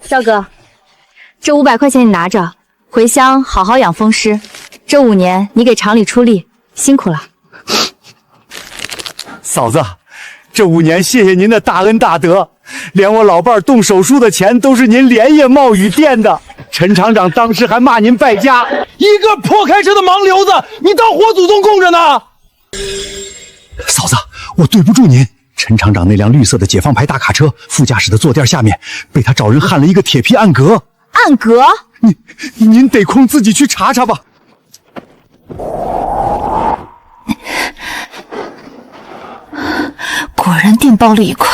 赵哥，这500块钱你拿着，回乡好好养风湿。这5年你给厂里出力，辛苦了。嫂子，这5年谢谢您的大恩大德，连我老伴儿动手术的钱都是您连夜冒雨垫的。陈厂长当时还骂您败家，一个破开车的盲流子，你当活祖宗供着呢。嫂子，我对不住您。陈厂长那辆绿色的解放牌大卡车，副驾驶的坐垫下面被他找人焊了一个铁皮暗格。暗格？您得空自己去查查吧。果然电报了一块。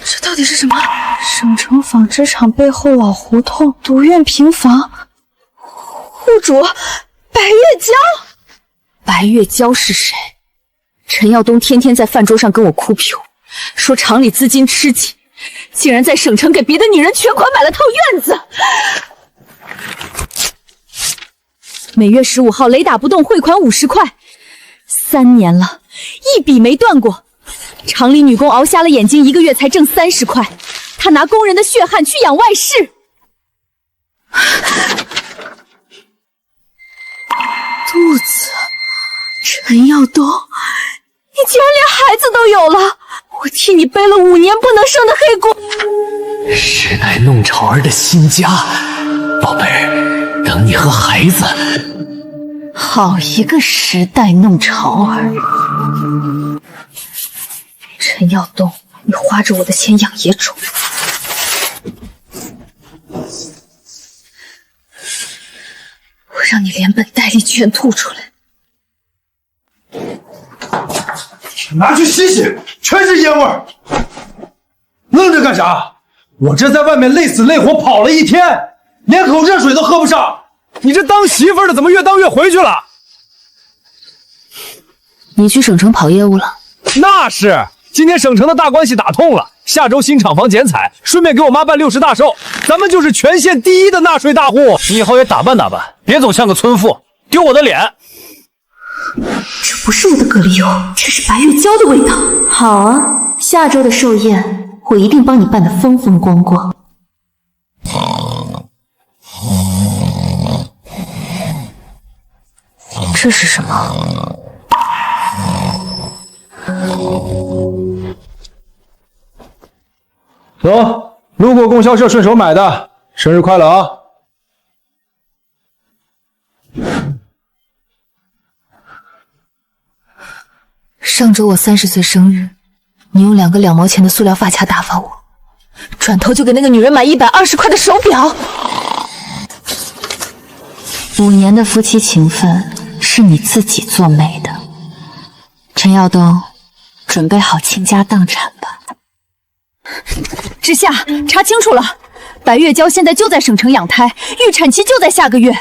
这到底是什么？省城纺织厂背后老胡同独院平房，户主白月娇。白月娇是谁？陈耀东天天在饭桌上跟我哭穷，说厂里资金吃紧，竟然在省城给别的女人全款买了套院子。每月15号雷打不动汇款50块，3年了，一笔没断过。厂里女工熬瞎了眼睛，1个月才挣30块，他拿工人的血汗去养外事。肚子，陈耀东，你竟然连孩子都有了！我替你背了5年不能生的黑锅。时代弄潮儿的新家，宝贝儿，等你和孩子。好一个时代弄潮儿！陈耀东，你花着我的钱养野种，我让你连本带利全吐出来。拿去洗洗，全是烟味儿。愣着干啥？我这在外面累死累活跑了1天，连口热水都喝不上。你这当媳妇的怎么越当越回去了？你去省城跑业务了？那是，今天省城的大关系打通了，下周新厂房剪彩，顺便给我妈办60大寿，咱们就是全县第1的纳税大户。你以后也打扮打扮，别总像个村妇，丢我的脸。这不是我的蛤蜊油，这是白月娇的味道。好啊，下周的寿宴我一定帮你办得风风光光。这是什么？走，路过供销社顺手买的，生日快乐啊！上周我30岁生日，你用2个2毛钱的塑料发卡打发我，转头就给那个女人买120块的手表。5年的夫妻情分是你自己做没的，陈耀东，准备好倾家荡产吧。之夏，查清楚了，白月娇现在就在省城养胎，预产期就在下个月。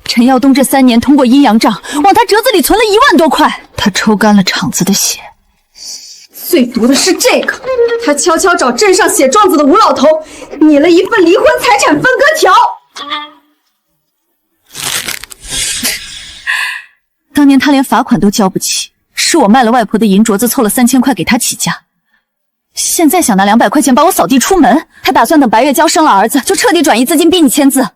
陈耀东这3年通过阴阳账往他折子里存了1万多块，他抽干了厂子的血。最毒的是这个，他悄悄找镇上写状子的吴老头，拟了一份离婚财产分割条。当年他连罚款都交不起，是我卖了外婆的银镯子凑了3000块给他起家。现在想拿200块钱把我扫地出门，他打算等白月娇生了儿子就彻底转移资金逼你签字。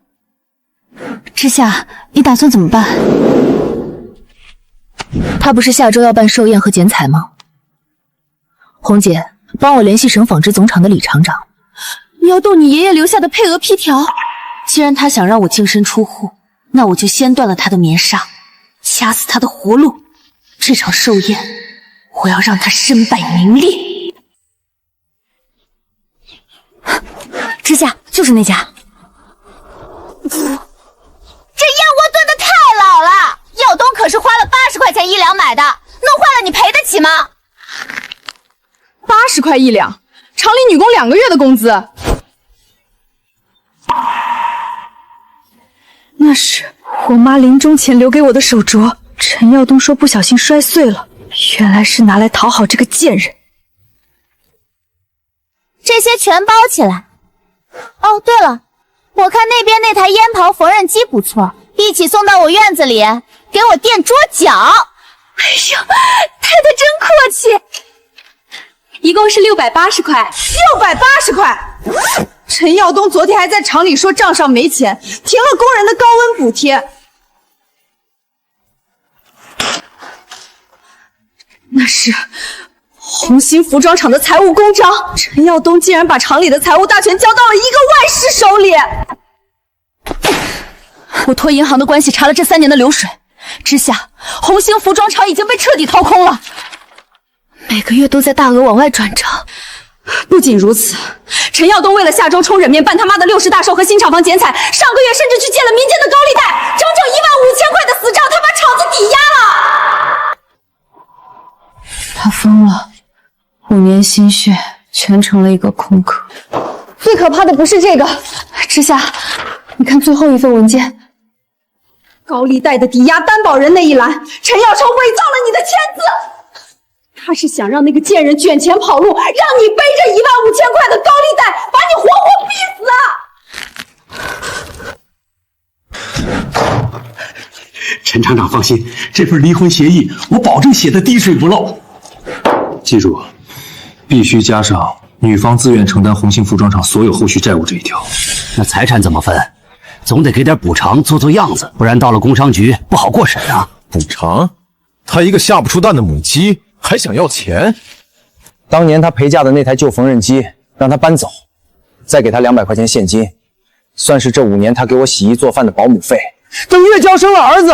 之夏，你打算怎么办？他不是下周要办寿宴和剪彩吗？红姐，帮我联系省纺织总厂的李厂长，你要动你爷爷留下的配额批条。既然他想让我净身出户，那我就先断了他的棉纱，掐死他的活路。这场寿宴，我要让他身败名裂。之夏，就是那家。这燕窝炖的太老了，耀东可是花了80块钱1两买的，弄坏了你赔得起吗？80块1两，厂里女工2个月的工资。那是我妈临终前留给我的手镯，陈耀东说不小心摔碎了，原来是拿来讨好这个贱人。这些全包起来。哦，对了，我看那边那台烟刨缝纫机不错，一起送到我院子里，给我垫桌角。哎呦，太太真客气。一共是680块680块。陈耀东昨天还在厂里说账上没钱，停了工人的高温补贴。那是红星服装厂的财务公章，陈耀东竟然把厂里的财务大权交到了一个外师手里。我托银行的关系查了这3年的流水，之下红星服装厂已经被彻底掏空了，每个月都在大额往外转账。不仅如此，陈耀东为了下周充人面办他妈的60大寿和新厂房剪彩，上个月甚至去借了民间的高利贷，整整15000块的死账，他把厂子抵押了。他疯了，5年心血全成了一个空壳。最可怕的不是这个，之夏，你看最后一份文件，高利贷的抵押担保人那一栏，陈耀成伪造了你的签字。他是想让那个贱人卷钱跑路，让你背着15000块的高利贷，把你活活逼死。陈厂长放心，这份离婚协议我保证写的滴水不漏。记住，必须加上女方自愿承担红星服装厂所有后续债务这一条。那财产怎么分？总得给点补偿，做做样子，不然到了工商局不好过审啊。补偿？他一个下不出蛋的母鸡，还想要钱？当年他陪嫁的那台旧缝纫机，让他搬走，再给他200块钱现金，算是这5年他给我洗衣做饭的保姆费。等月娇生了儿子，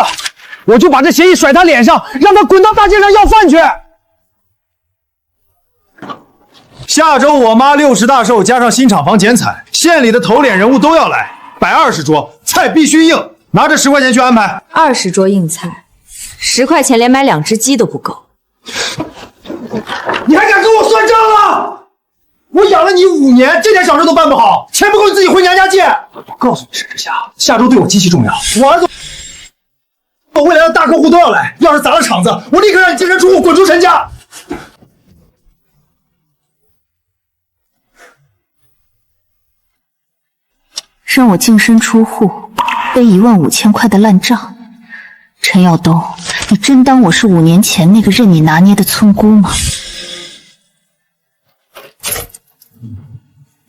我就把这协议甩他脸上，让他滚到大街上要饭去。下周我妈60大寿加上新厂房剪彩，县里的头脸人物都要来，摆20桌，菜必须硬，拿着10块钱去安排。20桌硬菜，10块钱连买2只鸡都不够。你还敢跟我算账啊？我养了你5年，这点小事都办不好，钱不够你自己回娘家借。我告诉你，沈之夏，下周对我极其重要，我儿子、我未来的大客户都要来，要是砸了场子，我立刻让你净身出户，滚出陈家。让我净身出户，背15000块的烂账。陈耀东，你真当我是5年前那个任你拿捏的村姑吗？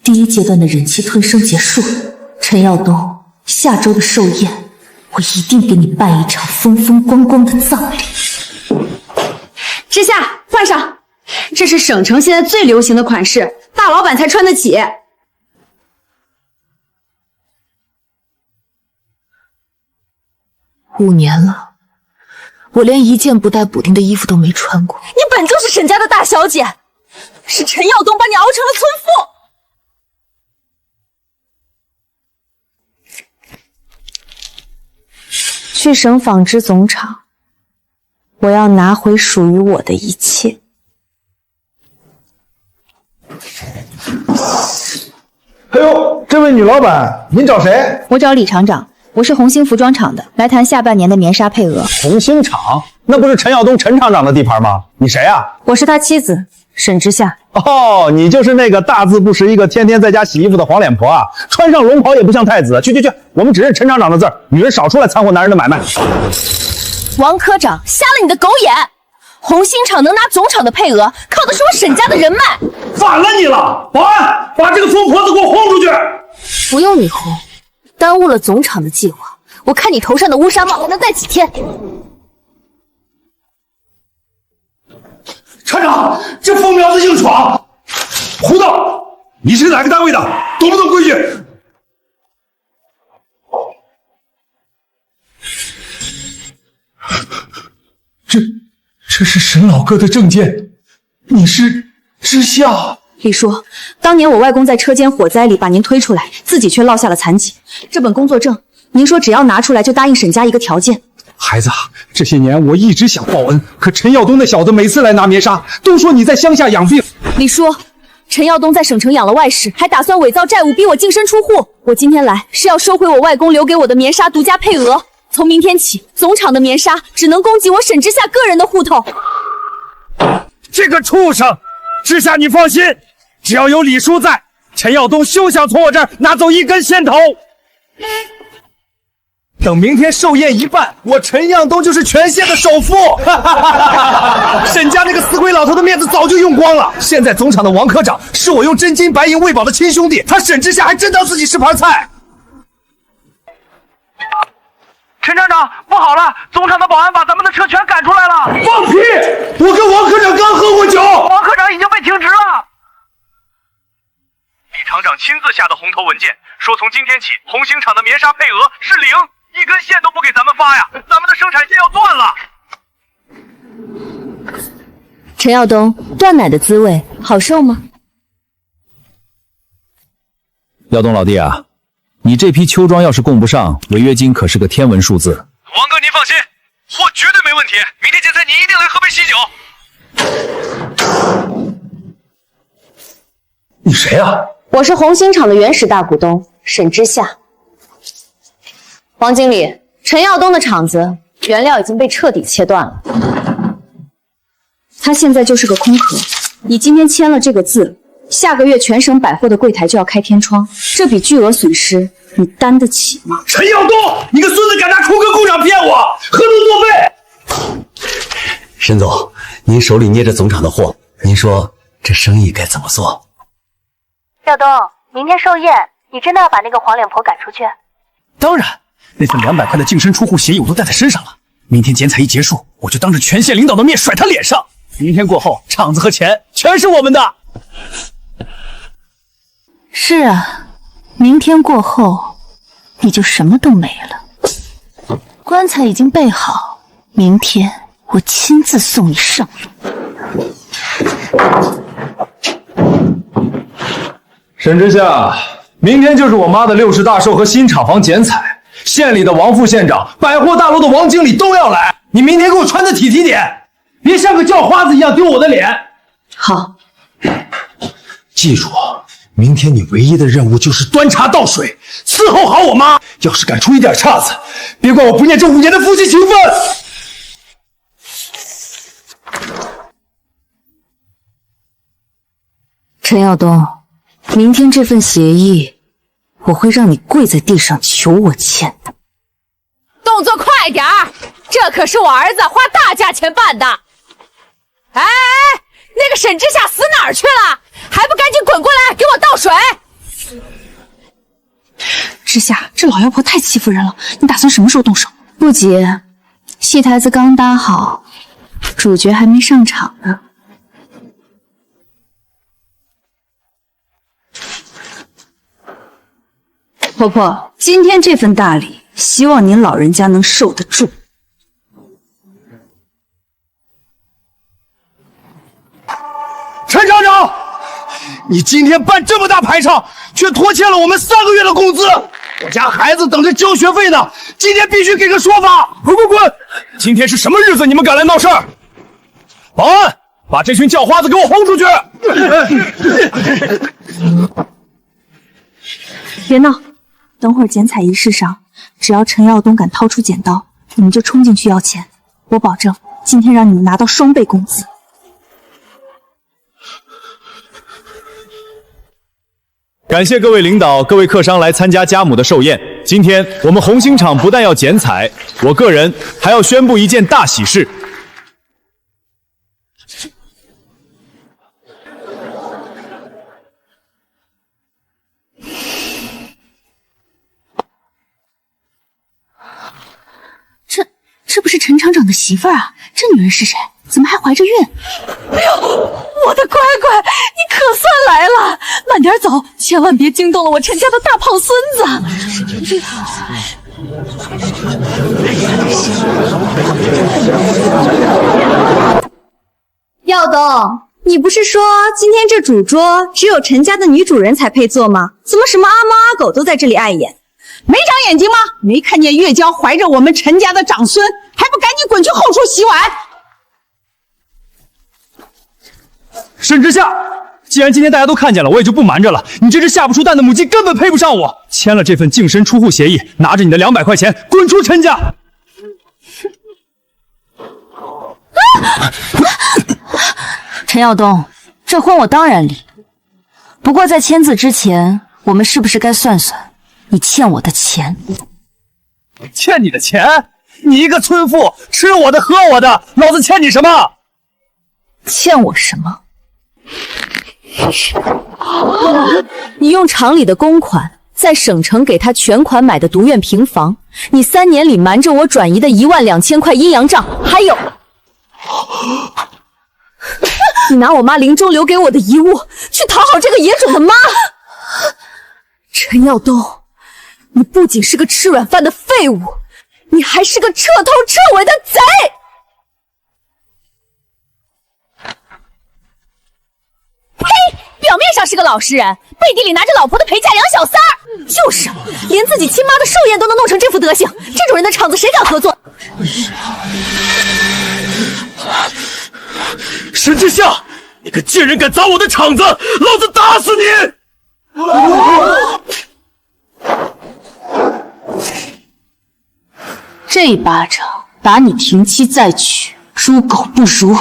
第1阶段的忍气吞声结束，陈耀东，下周的寿宴，我一定给你办一场风风光光的葬礼。之夏，换上，这是省城现在最流行的款式，大老板才穿得起。5年了，我连一件不带补丁的衣服都没穿过。你本就是沈家的大小姐，是陈耀东把你熬成了村妇。去省纺织总厂，我要拿回属于我的一切。哎呦，这位女老板，您找谁？我找李厂长，我是红星服装厂的，来谈下半年的棉纱配额。红星厂？那不是陈耀东陈厂长的地盘吗？你谁啊？我是他妻子沈之夏。哦，你就是那个大字不识一个，天天在家洗衣服的黄脸婆啊！穿上龙袍也不像太子。去，我们只认陈厂长的字儿，女人少出来掺和男人的买卖。王科长，瞎了你的狗眼！红星厂能拿总厂的配额，靠的是我沈家的人脉。反了你了！保安，把这个疯婆子给我轰出去！不用你轰，耽误了总厂的计划，我看你头上的乌纱帽还能戴几天。厂长，这疯苗子硬闯，胡闹！你是哪个单位的？懂不懂规矩？这是沈老哥的证件，你是之夏。李叔，当年我外公在车间火灾里把您推出来，自己却落下了残疾。这本工作证，您说只要拿出来就答应沈家一个条件。孩子，这些年我一直想报恩，可陈耀东那小子每次来拿棉纱，都说你在乡下养病。李叔，陈耀东在省城养了外室，还打算伪造债务逼我净身出户。我今天来是要收回我外公留给我的棉纱独家配额。从明天起，总厂的棉纱只能供给我沈之夏个人的户头。这个畜生！之夏你放心，只要有李叔在，陈耀东休想从我这儿拿走一根线头。等明天寿宴一办，我陈耀东就是全县的首富。沈家那个死鬼老头的面子早就用光了。现在总厂的王科长是我用真金白银喂饱的亲兄弟，他沈之夏还真当自己是盘菜。陈厂长，不好了！总厂的保安把咱们的车全赶出来了。放屁！我跟王科长刚喝过酒，王科长已经被停职了。李厂长亲自下的红头文件，说从今天起，红星厂的棉纱配额是0，1根线都不给咱们发呀，咱们的生产线要断了。陈耀东，断奶的滋味好受吗？耀东老弟啊，你这批秋装要是供不上，违约金可是个天文数字。王哥您放心，货绝对没问题，明天剪彩你一定来喝杯喜酒。你谁啊？我是红星厂的原始大股东沈之夏。王经理，陈耀东的厂子原料已经被彻底切断了，他现在就是个空壳。你今天签了这个字，下个月全省百货的柜台就要开天窗，这笔巨额损失你担得起吗？陈耀东，你个孙子敢拿空壳工厂骗我，何等作废！沈总，您手里捏着总厂的货，您说这生意该怎么做？耀东，明天寿宴，你真的要把那个黄脸婆赶出去？当然，那份200块的净身出户协议我都带在身上了。明天剪彩一结束，我就当着全县领导的面甩他脸上。明天过后，厂子和钱全是我们的。是啊，明天过后，你就什么都没了。棺材已经备好，明天我亲自送你上路。沈之夏，明天就是我妈的60大寿和新厂房剪彩，县里的王副县长、百货大楼的王经理都要来。你明天给我穿得体点，别像个叫花子一样丢我的脸。好，记住，明天你唯一的任务就是端茶倒水，伺候好我妈。要是敢出一点岔子，别怪我不念这5年的夫妻情分。陈耀东，明天这份协议，我会让你跪在地上求我签的。动作快点儿，这可是我儿子花大价钱办的。哎，那个沈之夏死哪儿去了？还不赶紧滚过来给我倒水！之夏，这老妖婆太欺负人了，你打算什么时候动手？不急，戏台子刚搭好，主角还没上场呢。婆婆，今天这份大礼，希望您老人家能受得住。陈厂长，你今天办这么大排场，却拖欠了我们3个月的工资，我家孩子等着交学费呢，今天必须给个说法！滚！今天是什么日子？你们敢来闹事儿？保安，把这群叫花子给我轰出去！别闹，等会儿剪彩仪式上，只要陈耀东敢掏出剪刀，你们就冲进去要钱，我保证今天让你们拿到双倍工资。感谢各位领导、各位客商来参加家母的寿宴。今天我们红星厂不但要剪彩，我个人还要宣布一件大喜事。这不是陈厂长的媳妇儿啊？这女人是谁？怎么还怀着孕？哎呦，我的乖乖，你可算来了！慢点走，千万别惊动了我陈家的大胖孙子。耀东，你不是说今天这主桌只有陈家的女主人才配坐吗？怎么什么阿猫阿狗都在这里碍眼？没长眼睛吗？没看见月娇怀着我们陈家的长孙，还不赶紧滚去后厨洗碗！沈之夏，既然今天大家都看见了，我也就不瞒着了。你这只下不出蛋的母鸡根本配不上我。签了这份净身出户协议，拿着你的200块钱，滚出陈家！陈耀东，这婚我当然离，不过在签字之前，我们是不是该算算你欠我的钱？欠你的钱？你一个村妇，吃我的喝我的，老子欠你什么？欠我什么？你用厂里的公款在省城给他全款买的独院平房，你3年里瞒着我转移的12000块阴阳账，还有你拿我妈临终留给我的遗物去讨好这个野种的妈。陈耀东，你不仅是个吃软饭的废物，你还是个彻头彻尾的贼！呸！表面上是个老实人，背地里拿着老婆的陪嫁养小三儿。就是，连自己亲妈的寿宴都能弄成这副德行，这种人的场子谁敢合作？沈之夏，你个贱人敢砸我的场子，老子打死你！这一巴掌打你停妻再娶，猪狗不如。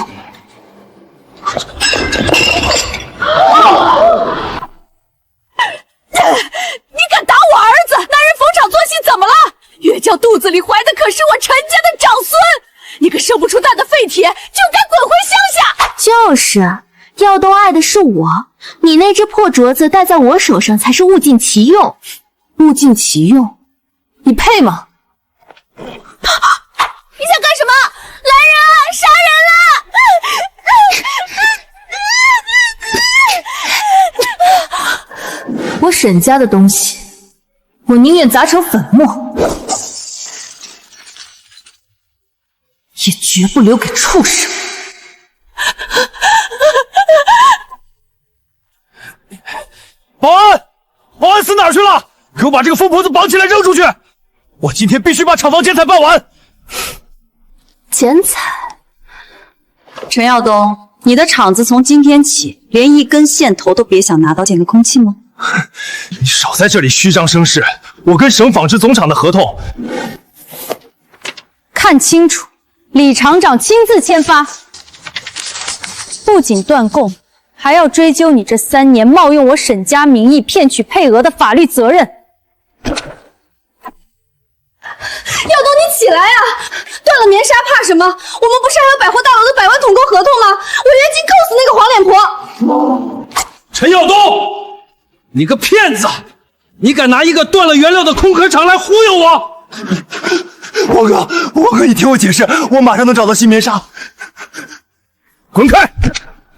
你敢打我儿子？男人逢场作戏怎么了？月娇肚子里怀的可是我陈家的长孙，你个生不出蛋的废铁，就该滚回乡下！就是，耀东爱的是我，你那只破镯子戴在我手上才是物尽其用。物尽其用，你配吗？你想干什么？来人啊！杀人了！我沈家的东西，我宁愿砸成粉末，也绝不留给畜生。保安，保安死哪儿去了？给我把这个疯婆子绑起来扔出去！我今天必须把厂房剪彩办完。剪彩？陈耀东，你的厂子从今天起连一根线头都别想拿到，见个空气吗？你少在这里虚张声势！我跟省纺织总厂的合同，看清楚，李厂长亲自签发，不仅断供，还要追究你这3年冒用我沈家名义骗取配额的法律责任。耀东，你起来啊！断了棉纱怕什么？我们不是还有百货大楼的100万统购合同吗？违约金扣死那个黄脸婆！陈耀东，你个骗子！你敢拿一个断了原料的空壳厂来忽悠我？我哥，你听我解释，我马上能找到新棉纱。滚开！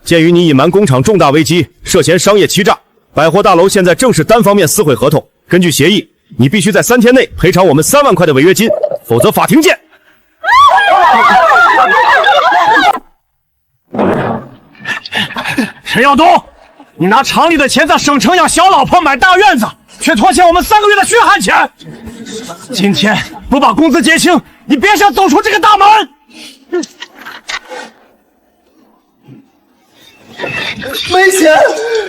鉴于你隐瞒工厂重大危机，涉嫌商业欺诈，百货大楼现在正是单方面撕毁合同。根据协议，你必须在3天内赔偿我们3万块的违约金，否则法庭见。陈耀东，你拿厂里的钱在省城养小老婆买大院子，却拖欠我们3个月的血汗钱。今天不把工资结清，你别想走出这个大门！没钱，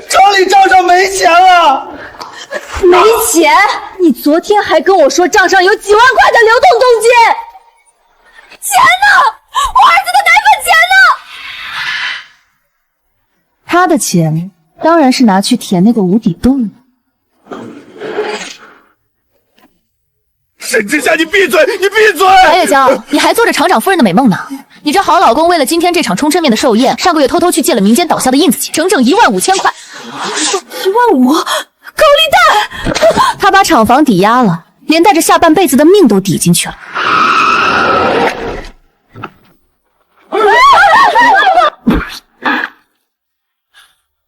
厂里账上没钱了。没钱？你昨天还跟我说账上有几万块的流动动金，钱呢？我儿子的奶粉钱呢？他的钱当然是拿去填那个无底洞了。沈之夏，你闭嘴！你闭嘴！白月娇，你还做着厂长夫人的美梦呢。你这好老公为了今天这场冲抻面的寿宴，上个月偷偷去借了民间倒下的印子钱，整整15000块。15000，高利贷！他把厂房抵押了，连带着下半辈子的命都抵进去了。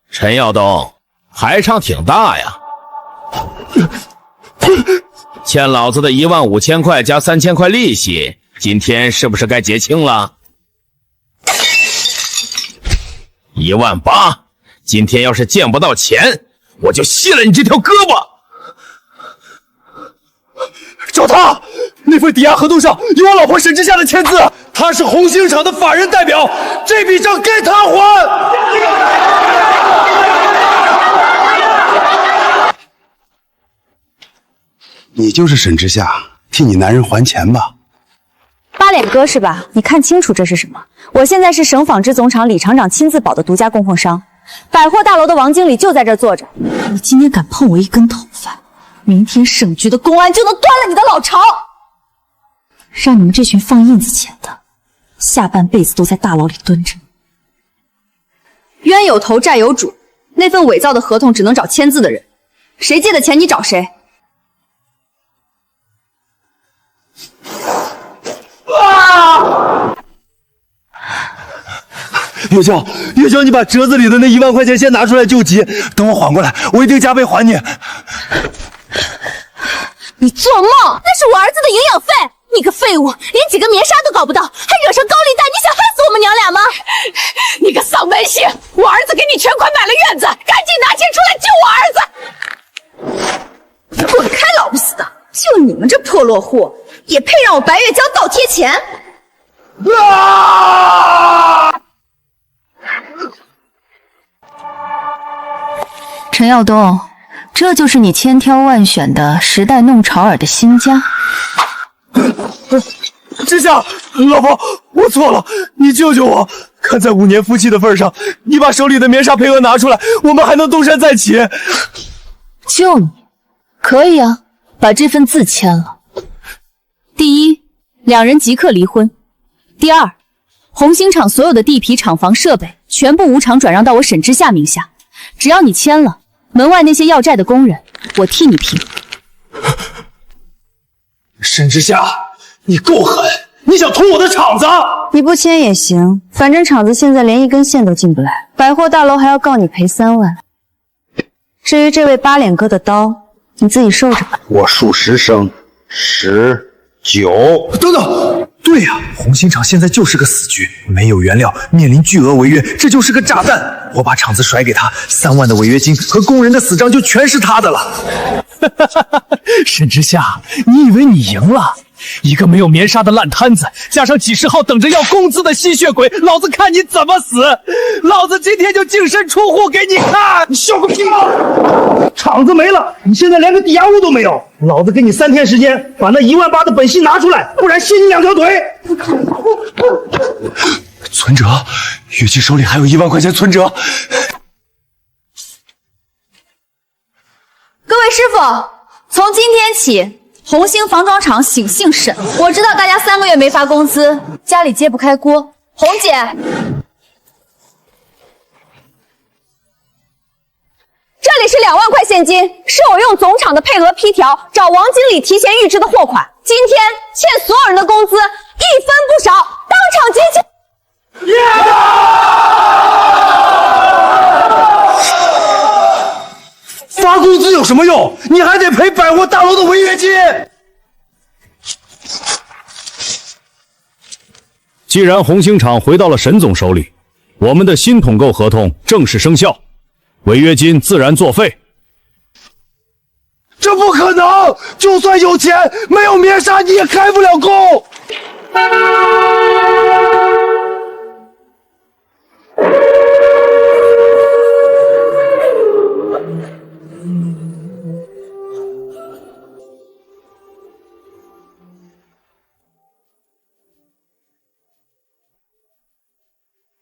陈耀东，排场挺大呀。欠老子的15000块加3000块利息，今天是不是该结清了？18000，今天要是见不到钱，我就卸了你这条胳膊！找他！那份抵押合同上有我老婆沈之夏的签字，他是红星厂的法人代表，这笔账该他还。你就是沈之夏，替你男人还钱吧。八脸哥是吧？你看清楚这是什么？我现在是省纺织总厂李厂长亲自保的独家供货商，百货大楼的王经理就在这儿坐着。你今天敢碰我一根头发，明天省局的公安就能断了你的老巢！让你们这群放印子钱的，下半辈子都在大牢里蹲着。冤有头债有主，那份伪造的合同只能找签字的人，谁借的钱你找谁。月娇，月娇，你把折子里的那1万块钱先拿出来救急，等我缓过来，我一定加倍还你。你做梦！那是我儿子的营养费！你个废物，连几个棉纱都搞不到，还惹上高利贷！你想害死我们娘俩吗？你个丧门星！我儿子给你全款买了院子，赶紧拿钱出来救我儿子！滚开，老不死的！就你们这破落户，也配让我白月娇倒贴钱？陈耀东，这就是你千挑万选的时代弄潮儿的新家。之夏，老婆，我错了，你救救我！看在5年夫妻的份上，你把手里的棉纱配额拿出来，我们还能东山再起。救你？可以啊，把这份字签了。第一，两人即刻离婚；第二，红星厂所有的地皮、厂房、设备全部无偿转让到我沈之夏名下，只要你签了，门外那些要债的工人，我替你平。沈之夏，你够狠！你想捅我的厂子？你不签也行，反正厂子现在连1根线都进不来，百货大楼还要告你赔3万。至于这位八脸哥的刀，你自己受着吧。我数10声，10、9。等等，对呀，红星厂现在就是个死局，没有原料，面临巨额违约，这就是个炸弹。我把厂子甩给他，3万的违约金和工人的死账就全是他的了。沈之夏，你以为你赢了？一个没有棉纱的烂摊子，加上几10号等着要工资的吸血鬼，老子看你怎么死！老子今天就净身出户给你看！你笑个屁！厂子没了，你现在连个抵押物都没有，老子给你3天时间，把那1万8的本息拿出来，不然卸你2条腿！存折，雨季手里还有1万块钱存折。各位师傅，从今天起，红星房装厂醒姓沈。我知道大家3个月没发工资，家里揭不开锅。红姐，这里是2万块现金，是我用总厂的配额批条找王经理提前预支的货款。今天欠所有人的工资1分不少，当场结清。发工资有什么用？你还得赔百货大楼的违约金。既然红星厂回到了沈总手里，我们的新统购合同正式生效，违约金自然作废。这不可能！就算有钱，没有棉纱你也开不了工。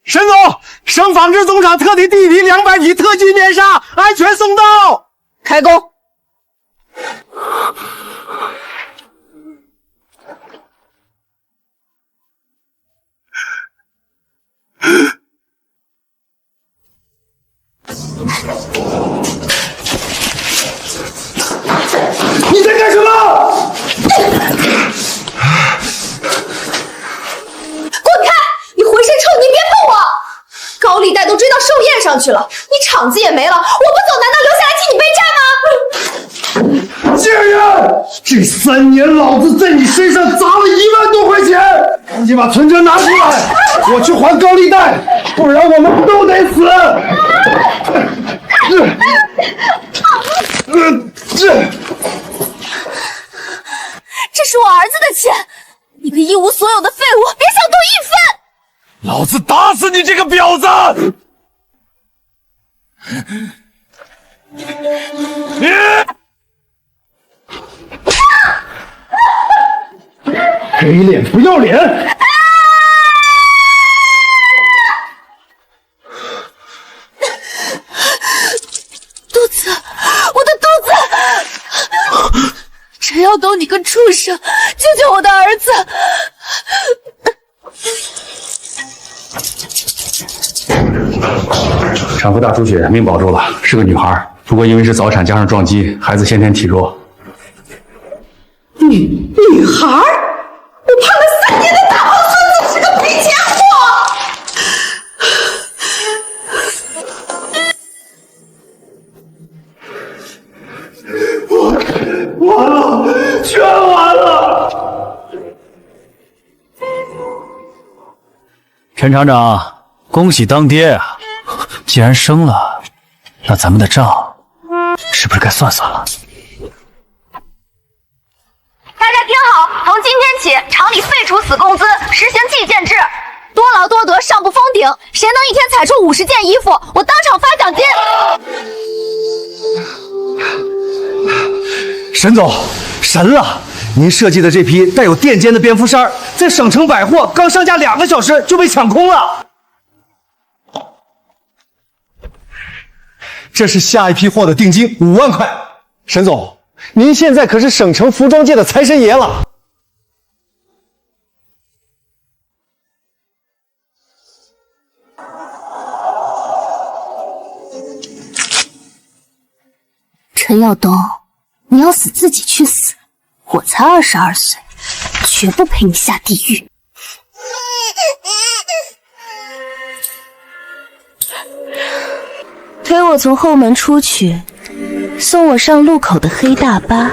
沈总，省纺织总厂特地地皮200匹特级棉纱安全送到，开工。你在干什么？滚开！你浑身臭，你别碰我！高利贷都追到寿宴上去了，你厂子也没了，我不走难道留下来替你背债吗？贱人！这3年老子在你身上砸了1万多块钱，赶紧把存折拿出来，我去还高利贷，不然我们都得死！这是我儿子的钱，你个一无所有的废物，别想动1分！老子打死你这个婊子！给脸不要脸！肚子，我的肚子！陈耀东，你个个畜生！救救我的儿子！产妇大出血，命保住了，是个女孩，不过因为是早产加上撞击，孩子先天体弱。女孩？我盼了3年的大好孙子是个赔钱货！完了，全完了！陈厂长，恭喜当爹啊！既然生了，那咱们的账是不是该算算了？大家听好，从今天起，厂里废除死工资，实行计件制，多劳多得，上不封顶。谁能一天采出50件衣服，我当场发奖金。沈总，神了！您设计的这批带有垫肩的蝙蝠衫，在省城百货刚上架2个小时就被抢空了。这是下一批货的定金5万块。沈总，您现在可是省城服装界的财神爷了。陈耀东，你要死自己去死，我才22岁，绝不陪你下地狱。推我从后门出去，送我上路口的黑大巴。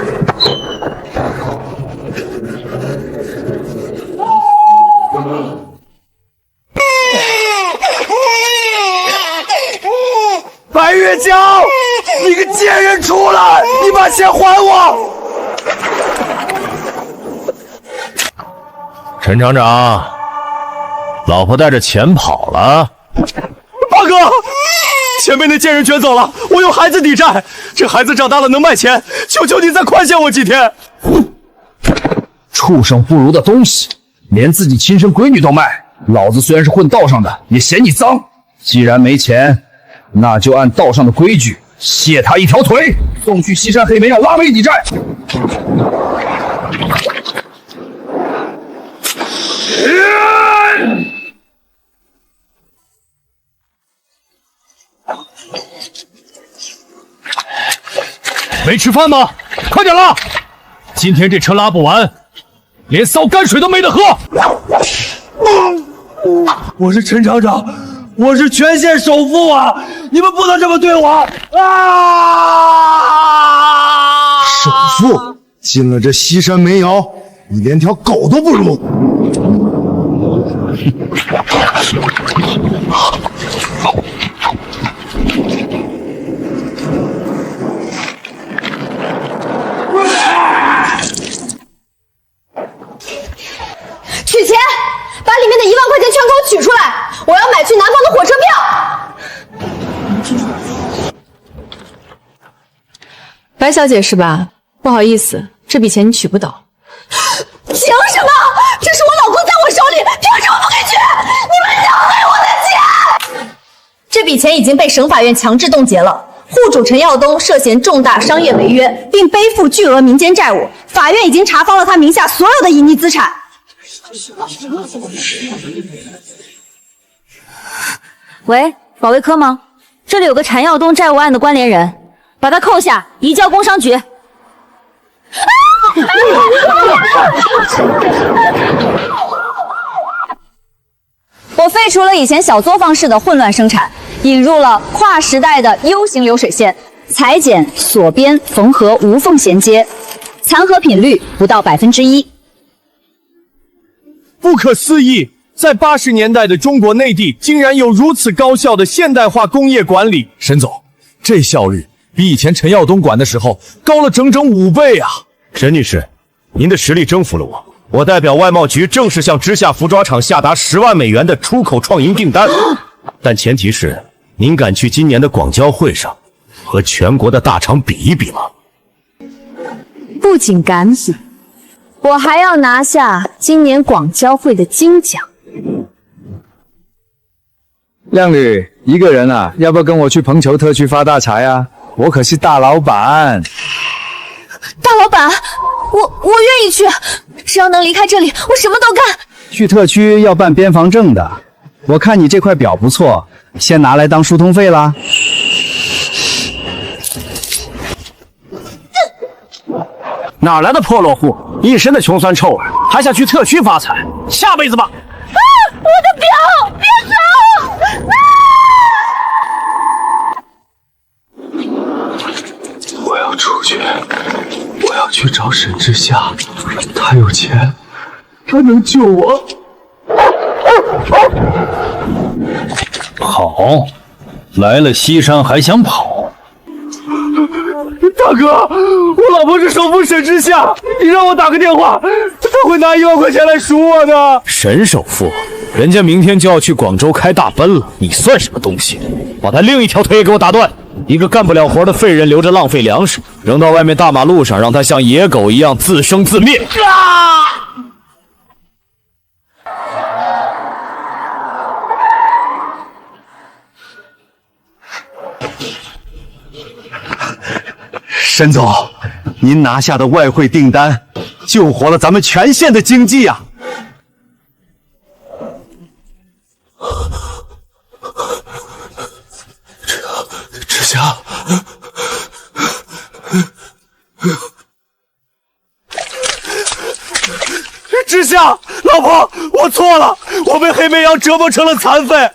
白月娇，你个贱人出来！你把钱还我！陈厂长，老婆带着钱跑了。大哥，钱被那贱人卷走了，我有孩子抵债，这孩子长大了能卖钱，求求你再宽限我几天。畜生不如的东西，连自己亲生闺女都卖。老子虽然是混道上的，也嫌你脏。既然没钱，那就按道上的规矩，卸他一条腿，送去西山黑煤让拉煤抵债。没吃饭吗？快点拉！今天这车拉不完，连烧泔水都没得喝。我是陈厂长，我是全县首富啊！你们不能这么对我啊！首富进了这西山煤窑，你连条狗都不如。取钱，把里面的1万块钱全给我取出来，我要买去南方的火车票。白小姐是吧？不好意思，这笔钱你取不到。凭什么？这是我老公在我手里，凭什么不给取？你们抢黑我的钱！这笔钱已经被省法院强制冻结了。户主陈耀东涉嫌重大商业违约，并背负巨额民间债务，法院已经查封了他名下所有的隐匿资产。喂，保卫科吗？这里有个陈耀东债务案的关联人，把他扣下，移交工商局。我废除了以前小作坊式的混乱生产，引入了跨时代的 U 型流水线，裁剪、锁边、缝合无缝衔接，残合品率不到1%。不可思议，在80年代的中国内地，竟然有如此高效的现代化工业管理。沈总，这效率比以前陈耀东管的时候高了整整5倍啊！沈女士，您的实力征服了我。我代表外贸局正式向直下服装厂下达10万美元的出口创营订单，但前提是您敢去今年的广交会上和全国的大厂比一比吗？不仅敢比，我还要拿下今年广交会的金奖。靓女，一个人啊，要不要跟我去彭球特区发大财啊？我可是大老板。大老板，我愿意去，只要能离开这里，我什么都干。去特区要办边防证的，我看你这块表不错，先拿来当疏通费啦。哪来的破落户，一身的穷酸臭味，还想去特区发财？下辈子吧！啊！我的表，别走！我要出去，我要去找沈之夏，他有钱，他能救我。好，来了西山还想跑？大哥，我老婆是首富沈之夏，你让我打个电话，他会拿1万块钱来赎我的。沈首富，人家明天就要去广州开大奔了，你算什么东西？把他另一条腿也给我打断！一个干不了活的废人留着浪费粮食，扔到外面大马路上，让他像野狗一样自生自灭。沈总，您拿下的外汇订单救活了咱们全县的经济呀！之夏，之夏，老婆，我错了，我被黑莓羊折磨成了残废。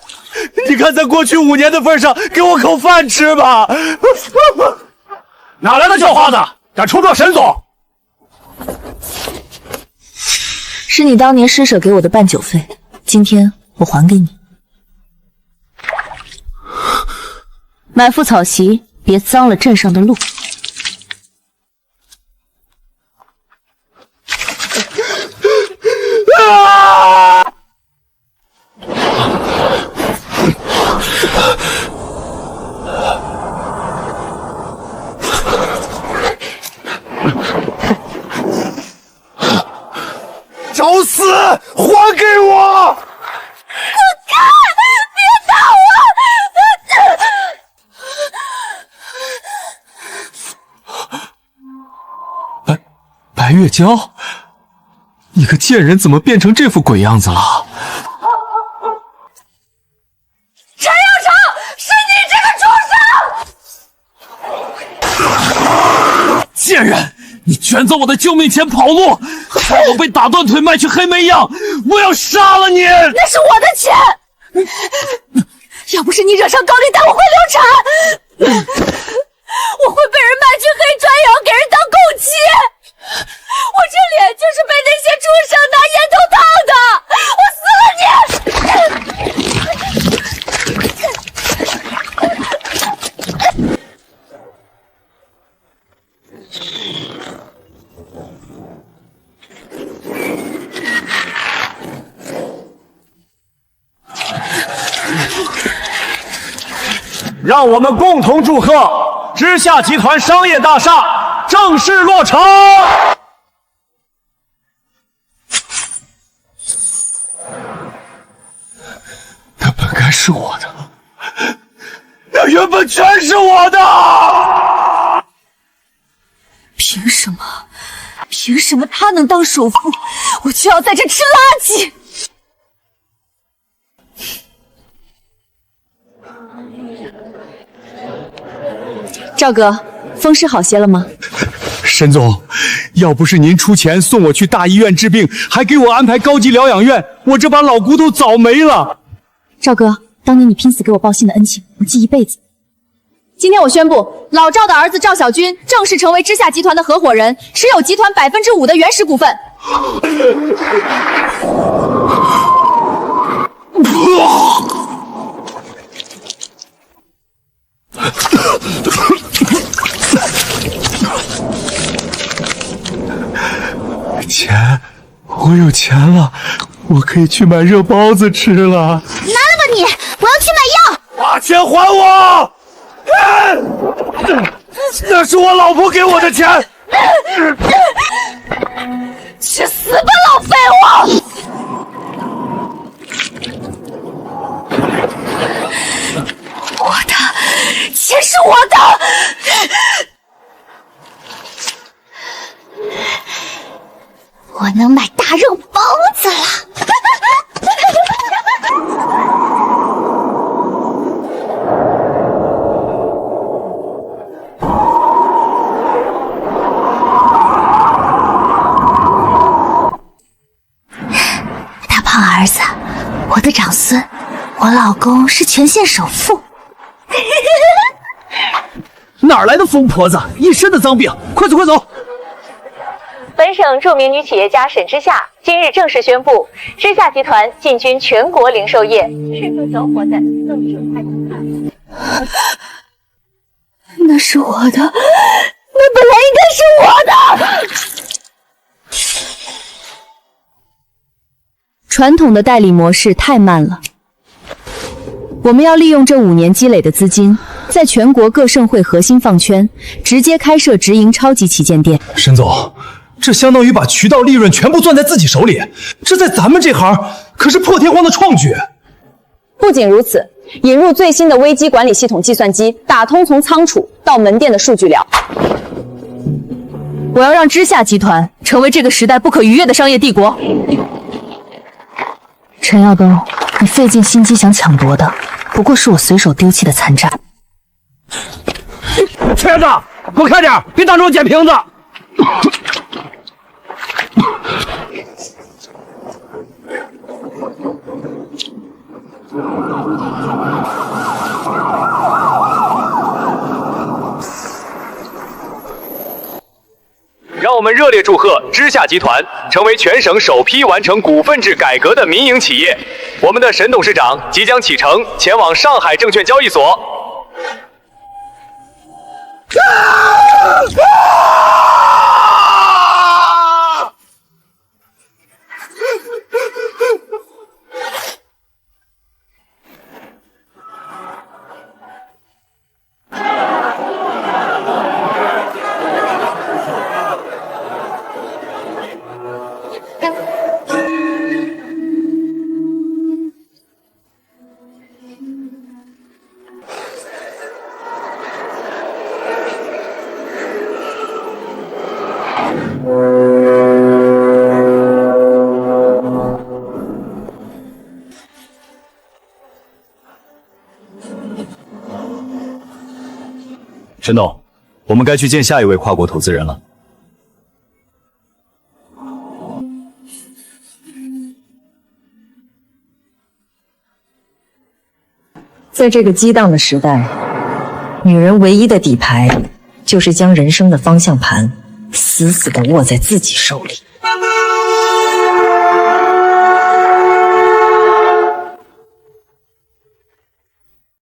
你看在过去5年的份上，给我口饭吃吧。哪来的叫花子，敢冲撞沈总？是你当年施舍给我的办酒费，今天我还给你。买副草席，别脏了镇上的路。找死！还给我！滚开！别打我！白月娇，你个贱人，怎么变成这副鬼样子了？陈耀成，是你这个畜生！贱人！你卷走我的救命钱跑路，害我被打断腿卖去黑莓药，我要杀了你！那是我的钱，要不是你惹上高利贷，我会流产，我会被人卖去黑砖窑，给人当狗妻。我这脸就是被那些畜生拿烟头烫的，我死了你！让我们共同祝贺知夏集团商业大厦正式落成。那本该是我的，那原本全是我的。凭什么？凭什么他能当首富，我却要在这吃垃圾？赵哥，风湿好些了吗？沈总，要不是您出钱送我去大医院治病，还给我安排高级疗养院，我这把老骨头早没了。赵哥，当年你拼死给我报信的恩情，我记一辈子。今天我宣布，老赵的儿子赵小军正式成为知夏集团的合伙人，持有集团5%的原始股份。钱，我有钱了，我可以去买热包子吃了。拿了吧你！我要去买药。把钱还我！那是我老婆给我的钱。去死吧，老废物！我的钱是我的。能买大肉包子了。大胖儿子，我的长孙，我老公是全县首富。哪来的疯婆子，一身的脏病！快走快走！本省著名女企业家沈之夏今日正式宣布，之夏集团进军全国零售业，赤足走火的更是太可怕。那是我的，那本来应该是我的。传统的代理模式太慢了，我们要利用这5年积累的资金，在全国各盛会核心放圈，直接开设直营超级旗舰店。沈总，这相当于把渠道利润全部攥在自己手里，这在咱们这行可是破天荒的创举。不仅如此，引入最新的危机管理系统计算机，打通从仓储到门店的数据流。我要让知夏集团成为这个时代不可逾越的商业帝国。陈耀东，你费尽心机想抢夺的，不过是我随手丢弃的残渣。瘸子，给我看点，别挡着我捡瓶子！让我们热烈祝贺知夏集团成为全省首批完成股份制改革的民营企业。我们的沈董事长即将启程前往上海证券交易所。沈董，我们该去见下一位跨国投资人了。在这个激荡的时代，女人唯一的底牌就是将人生的方向盘死死地握在自己手里。